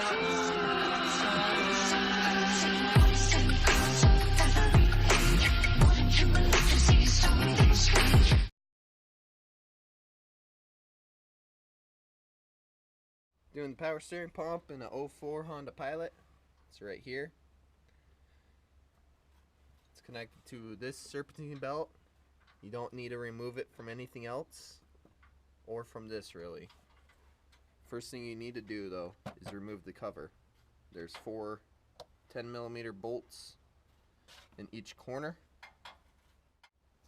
Doing the power steering pump in a 04 Honda Pilot. It's right here. It's connected to this serpentine belt. You don't need to remove it from anything else or from this really. First thing you need to do though is remove the cover. There's 4 10mm bolts in each corner.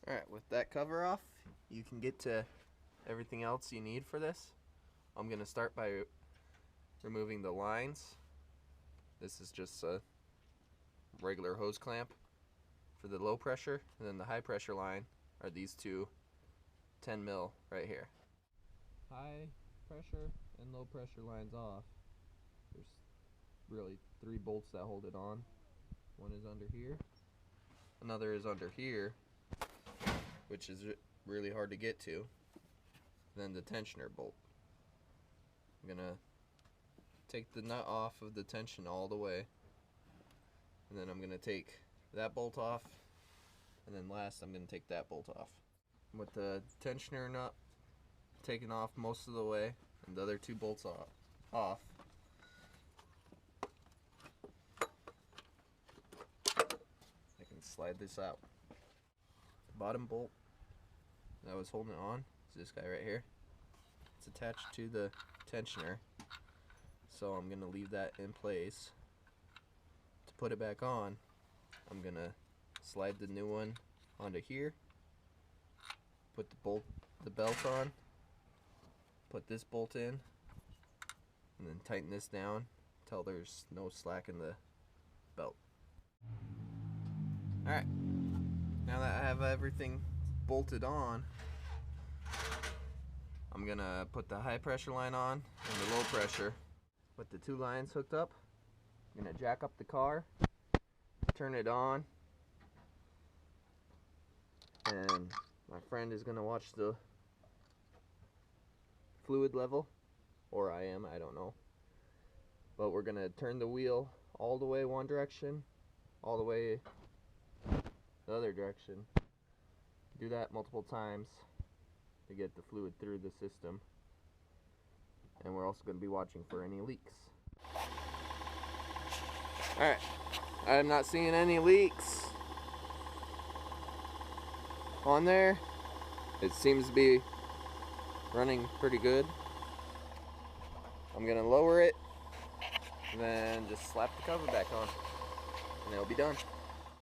Alright, with that cover off, you can get to everything else you need for this. I'm going to start by removing the lines. This is just a regular hose clamp for the low pressure, and then the high pressure line are these two 10mm right here. High pressure and low pressure lines off. There's really 3 bolts that hold it on. One is under here, another is under here, which is really hard to get to. Then the tensioner bolt. I'm gonna take the nut off of the tension all the way, and then I'm going to take that bolt off, and then last I'm going to take that bolt off. With the tensioner nut taken off most of the way and the other 2 bolts off, I can slide this out. The bottom bolt that was holding it on is this guy right here. It's attached to the tensioner, so I'm going to leave that in place. To put it back on, I'm going to slide the new one onto here, put the belt on, put this bolt in, and then tighten this down until there's no slack in the belt. Alright, now that I have everything bolted on, I'm going to put the high pressure line on and the low pressure. With the 2 lines hooked up, I'm going to jack up the car, turn it on, and my friend is going to watch the fluid level, or I don't know. But we're going to turn the wheel all the way one direction, all the way the other direction. Do that multiple times to get the fluid through the system. And we're also going to be watching for any leaks. Alright, I'm not seeing any leaks on there. It seems to be running pretty good. I'm going to lower it and then just slap the cover back on and it'll be done.